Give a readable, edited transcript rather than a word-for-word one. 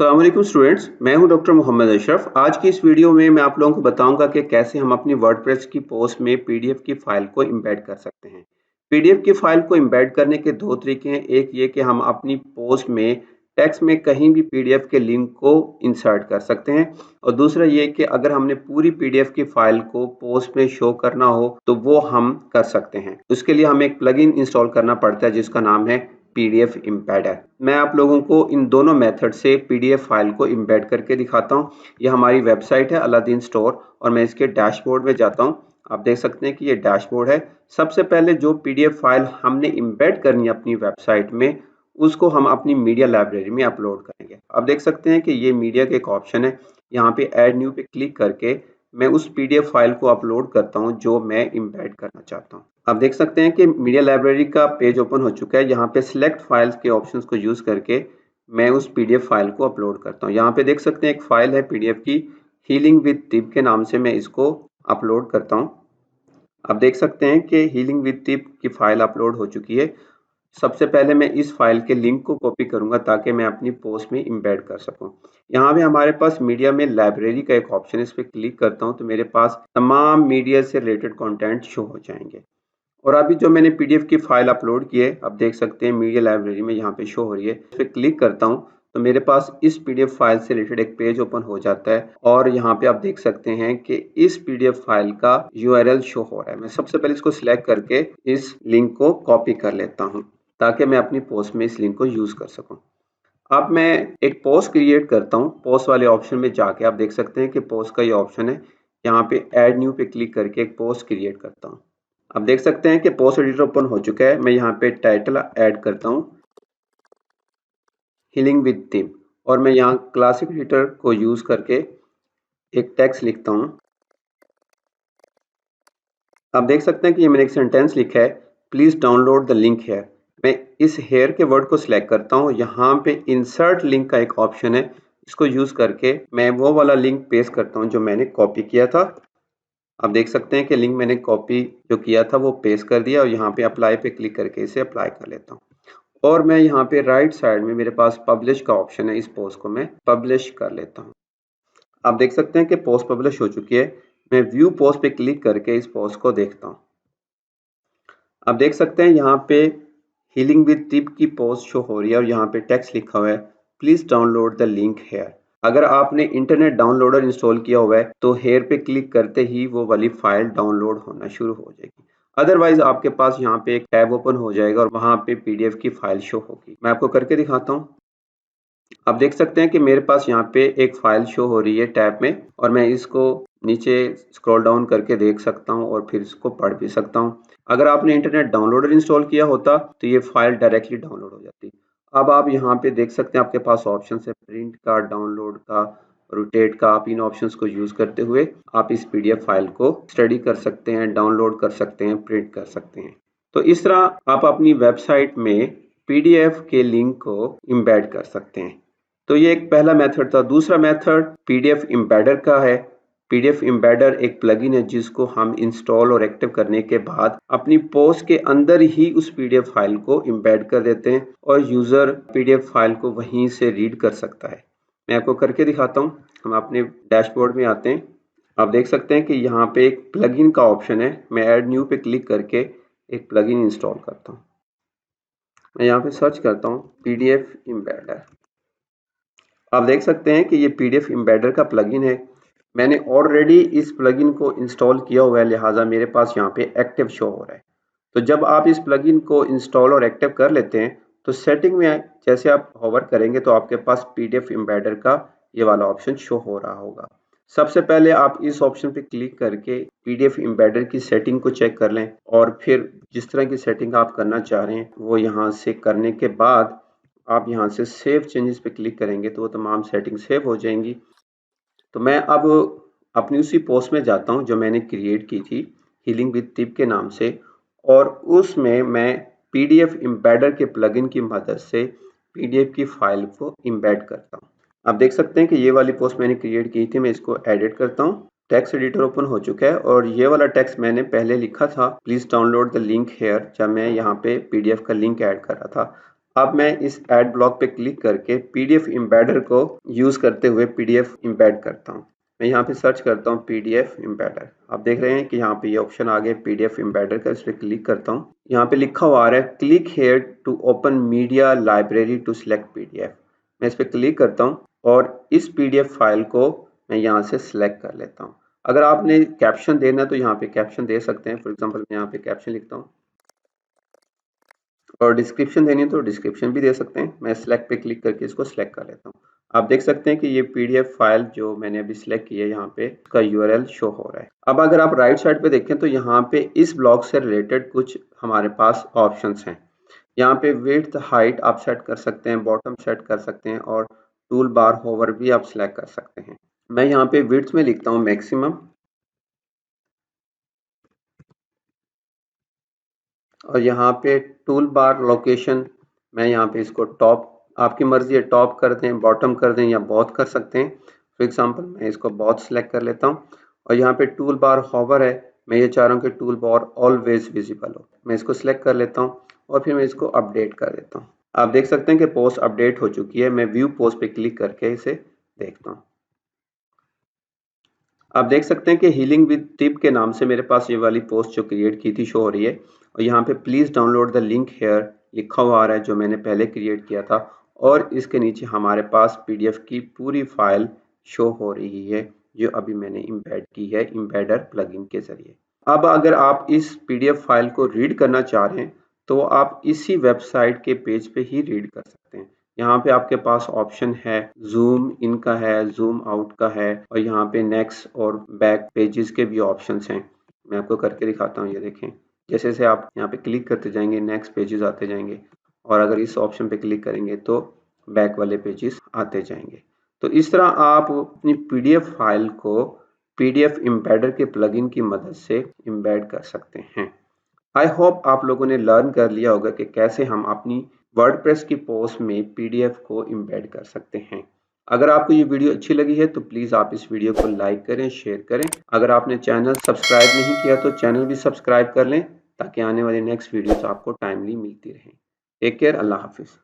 अस्सलाम वालेकुम स्टूडेंट्स, मैं हूं डॉक्टर मोहम्मद अशरफ। आज की इस वीडियो में मैं आप लोगों को बताऊंगा कि कैसे हम अपनी वर्डप्रेस की पोस्ट में पीडीएफ की फाइल को एम्बेड कर सकते हैं। पीडीएफ की फाइल को एम्बेड करने के दो तरीके हैं। एक ये कि हम अपनी पोस्ट में टेक्स्ट में कहीं भी पीडीएफ के लिंक को इंसर्ट कर सकते हैं, और दूसरा ये कि अगर हमने पूरी पीडीएफ की फाइल को पोस्ट में शो करना हो तो वो हम कर सकते हैं। उसके लिए हमें एक प्लगइन इंस्टॉल करना पड़ता है जिसका नाम है पीडीएफ एम्बेडर। मैं आप लोगों को इन दोनों मेथड से पीडीएफ फाइल को एम्बेड करके दिखाता हूं। ये हमारी वेबसाइट है अलादीन स्टोर, और मैं इसके डैशबोर्ड में जाता हूं। आप देख सकते हैं कि ये डैशबोर्ड है। सबसे पहले जो पीडीएफ फाइल हमने एम्बेड करनी है अपनी वेबसाइट में, उसको हम अपनी मीडिया लाइब्रेरी में अपलोड करेंगे। आप देख सकते हैं कि ये मीडिया का एक ऑप्शन है। यहाँ पे ऐड न्यू पे क्लिक करके मैं उस पीडीएफ फाइल को अपलोड करता हूँ जो मैं एम्बेड करना चाहता हूँ। आप देख सकते हैं कि मीडिया लाइब्रेरी का पेज ओपन हो चुका है। यहाँ पे सिलेक्ट फाइल्स के ऑप्शंस को यूज करके मैं उस पीडीएफ फाइल को अपलोड करता हूँ। यहाँ पे देख सकते हैं एक फाइल है पीडीएफ की, हीलिंग विद टिप के नाम से मैं इसको अपलोड करता हूँ। आप देख सकते हैं कि हीलिंग विद टिप की फाइल अपलोड हो चुकी है। सबसे पहले मैं इस फाइल के लिंक को कॉपी करूंगा ताकि मैं अपनी पोस्ट में एम्बेड कर सकूं। यहाँ पे हमारे पास मीडिया में लाइब्रेरी का एक ऑप्शन है, इस पर क्लिक करता हूँ तो मेरे पास तमाम मीडिया से रिलेटेड कंटेंट शो हो जाएंगे। और अभी जो मैंने पीडीएफ की फाइल अपलोड की है, आप देख सकते हैं मीडिया लाइब्रेरी में यहाँ पे शो हो रही है। इस पर क्लिक करता हूँ तो मेरे पास इस पीडीएफ फाइल से रिलेटेड एक पेज ओपन हो जाता है, और यहाँ पे आप देख सकते हैं कि इस पीडीएफ फाइल का यूआरएल शो हो रहा है। मैं सबसे पहले इसको सिलेक्ट करके इस लिंक को कॉपी कर लेता हूँ ताकि मैं अपनी पोस्ट में इस लिंक को यूज कर सकूं। अब मैं एक पोस्ट क्रिएट करता हूं। पोस्ट वाले ऑप्शन में जाके आप देख सकते हैं कि पोस्ट का ये ऑप्शन है। यहाँ पे ऐड न्यू पे क्लिक करके एक पोस्ट क्रिएट करता हूं। आप देख सकते हैं कि पोस्ट एडिटर ओपन हो चुका है। मैं यहाँ पे टाइटल ऐड करता हूं, हीलिंग विद थीम, और मैं यहाँ क्लासिक एडिटर को यूज करके एक टेक्स्ट लिखता हूँ। आप देख सकते हैं कि ये मैंने एक सेंटेंस लिखा है, please download the link here. मैं इस हेयर के वर्ड को सिलेक्ट करता हूँ। यहाँ पे इंसर्ट लिंक का एक ऑप्शन है, इसको यूज करके मैं वो वाला लिंक पेस्ट करता हूँ जो मैंने कॉपी किया था। आप देख सकते हैं कि लिंक मैंने कॉपी जो किया था वो पेस्ट कर दिया, और यहाँ पे अप्लाई पे क्लिक करके इसे अप्लाई कर लेता हूँ। और मैं यहाँ पे राइट साइड में मेरे पास पब्लिश का ऑप्शन है, इस पोस्ट को मैं पब्लिश कर लेता हूँ। आप देख सकते हैं कि पोस्ट पब्लिश हो चुकी है। मैं व्यू पोस्ट पे क्लिक करके इस पोस्ट को देखता हूँ। आप देख सकते हैं यहाँ पे हीलिंग विद टिप की पोस्ट शो हो रही है, और यहाँ पे टेक्स्ट लिखा हुआ है, please download the link here. अगर आपने इंटरनेट डाउनलोडर इंस्टॉल किया हुआ है तो हेयर पे क्लिक करते ही वो वाली फाइल डाउनलोड होना शुरू हो जाएगी। अदरवाइज आपके पास यहाँ पे एक टैब ओपन हो जाएगा और वहां पे पीडीएफ की फाइल शो होगी। मैं आपको करके दिखाता हूँ। आप देख सकते हैं कि मेरे पास यहाँ पे एक फाइल शो हो रही है टैब में, और मैं इसको नीचे स्क्रॉल डाउन करके देख सकता हूँ और फिर इसको पढ़ भी सकता हूँ। अगर आपने इंटरनेट डाउनलोडर इंस्टॉल किया होता तो ये फाइल डायरेक्टली डाउनलोड हो जाती। अब आप यहाँ पे देख सकते हैं आपके पास ऑप्शन है प्रिंट का, डाउनलोड का, रोटेट का। आप इन ऑप्शंस को यूज करते हुए आप इस पीडीएफ फाइल को स्टडी कर सकते हैं, डाउनलोड कर सकते हैं, प्रिंट कर सकते हैं। तो इस तरह आप अपनी वेबसाइट में पीडीएफ के लिंक को एम्बेड कर सकते हैं। तो ये एक पहला मेथड था। दूसरा मेथड पीडीएफ एम्बेडर का है। पीडीएफ एम्बेडर एक प्लगइन है जिसको हम इंस्टॉल और एक्टिव करने के बाद अपनी पोस्ट के अंदर ही उस पीडीएफ फाइल को एम्बेड कर देते हैं, और यूजर पीडीएफ फाइल को वहीं से रीड कर सकता है। मैं आपको करके दिखाता हूँ। हम अपने डैशबोर्ड में आते हैं। आप देख सकते हैं कि यहाँ पे एक प्लगइन का ऑप्शन है। मैं ऐड न्यू पे क्लिक करके एक प्लगइन इंस्टॉल करता हूँ। मैं यहाँ पे सर्च करता हूँ पीडीएफ एम्बेडर। आप देख सकते हैं कि ये पीडीएफ एम्बेडर का प्लगइन है। मैंने ऑलरेडी इस प्लगइन को इंस्टॉल किया हुआ है, लिहाजा मेरे पास यहाँ पे एक्टिव शो हो रहा है। तो जब आप इस प्लगइन को इंस्टॉल और एक्टिव कर लेते हैं तो सेटिंग में जैसे आप होवर करेंगे तो आपके पास पीडीएफ एम्बेडर का ये वाला ऑप्शन शो हो रहा होगा। सबसे पहले आप इस ऑप्शन पे क्लिक करके पीडीएफ एम्बेडर की सेटिंग को चेक कर लें, और फिर जिस तरह की सेटिंग आप करना चाह रहे हैं वो यहाँ से करने के बाद आप यहाँ से सेव चेंजेस पे क्लिक करेंगे तो वो तमाम सेटिंग सेव हो जाएंगी। तो मैं अब अपनी उसी पोस्ट में जाता हूँ जो मैंने क्रिएट की थी हीलिंग विद टिप के नाम से, और उसमें मैं पीडीएफ एम्बेडर के प्लगइन की मदद से पीडीएफ की फाइल को एम्बेड करता हूँ। आप देख सकते हैं कि ये वाली पोस्ट मैंने क्रिएट की थी। मैं इसको एडिट करता हूँ। टेक्स्ट एडिटर ओपन हो चुका है, और ये वाला टेक्स्ट मैंने पहले लिखा था, please download the link here, जब मैं यहाँ पे पीडीएफ का लिंक ऐड कर रहा था। अब मैं इस ऐड ब्लॉक पे क्लिक करके पीडीएफ एम्बेडर को यूज करते हुए पीडीएफ एम्बेड करता हूँ। मैं यहाँ पे सर्च करता हूँ पीडीएफ एम्बेडर। आप देख रहे हैं कि यहाँ पे ये ऑप्शन आ गया पीडीएफ एम्बेडर का, इस पर क्लिक करता हूँ। यहाँ पे लिखा हुआ आ रहा है click here to open media library to select PDF. मैं इस पर क्लिक करता हूँ और इस पीडीएफ फाइल को मैं यहाँ से सिलेक्ट कर लेता हूँ। अगर आपने कैप्शन देना है तो यहाँ पे कैप्शन दे सकते हैं। फॉर एग्जाम्पल मैं यहाँ पे कैप्शन लिखता हूँ और डिस्क्रिप्शन देनी है तो डिस्क्रिप्शन भी दे सकते हैं। मैं सिलेक्ट पे क्लिक करके इसको सिलेक्ट कर लेता हूँ। आप देख सकते हैं कि ये पीडीएफ फाइल जो मैंने अभी सिलेक्ट की है यहाँ पे उसका यूआरएल शो हो रहा है। अब अगर आप राइट साइड पे देखें तो यहाँ पे इस ब्लॉक से रिलेटेड कुछ हमारे पास ऑप्शंस हैं। यहाँ पे विड्थ हाइट आप सेट कर सकते हैं, बॉटम सेट कर सकते हैं और टूल बार होवर भी आप सिलेक्ट कर सकते हैं। मैं यहाँ पे विड्थ में लिखता हूँ मैक्सिमम और यहाँ पे टूल बार लोकेशन मैं यहाँ पे इसको टॉप, आपकी मर्जी है टॉप कर दें, बॉटम कर दें या बोथ कर सकते हैं। फॉर एग्जांपल मैं इसको बोथ सेलेक्ट कर लेता हूँ और यहाँ पे टूल बार हॉवर है, मैं ये चाह रहा हूँ कि टूल बार ऑलवेज विजिबल हो। मैं इसको सिलेक्ट कर लेता हूँ और फिर मैं इसको अपडेट कर देता हूँ। आप देख सकते हैं कि पोस्ट अपडेट हो चुकी है। मैं व्यू पोस्ट पे क्लिक करके इसे देखता हूँ। आप देख सकते हैं कि हीलिंग विद टिप के नाम से मेरे पास ये वाली पोस्ट जो क्रिएट की थी शो हो रही है और यहाँ पे please download the link here लिखा हुआ आ रहा है जो मैंने पहले क्रिएट किया था और इसके नीचे हमारे पास पीडीएफ की पूरी फाइल शो हो रही है जो अभी मैंने इम्बेड की है इम्बेडर प्लगइन के ज़रिए। अब अगर आप इस पीडीएफ फाइल को रीड करना चाह रहे हैं तो आप इसी वेबसाइट के पेज पे ही रीड कर सकते हैं। यहाँ पे आपके पास ऑप्शन है जूम इन का है, जूम आउट का है और यहाँ पे नेक्स्ट और बैक पेजेस के भी ऑप्शंस हैं। मैं आपको करके दिखाता हूँ, ये देखें। जैसे जैसे आप यहाँ पे क्लिक करते जाएंगे नेक्स्ट पेजेस आते जाएंगे और अगर इस ऑप्शन पे क्लिक करेंगे तो बैक वाले पेजेस आते जाएंगे। तो इस तरह आप अपनी पीडीएफ फाइल को पीडीएफ एम्बेडर के प्लगइन की मदद से एम्बेड कर सकते हैं। आई होप आप लोगों ने लर्न कर लिया होगा कि कैसे हम अपनी वर्डप्रेस की पोस्ट में पीडीएफ को एम्बेड कर सकते हैं। अगर आपको ये वीडियो अच्छी लगी है तो प्लीज़ आप इस वीडियो को लाइक करें, शेयर करें। अगर आपने चैनल सब्सक्राइब नहीं किया तो चैनल भी सब्सक्राइब कर लें ताकि आने वाली नेक्स्ट वीडियोस आपको टाइमली मिलती रहें। टेक केयर, अल्लाह हाफिज़।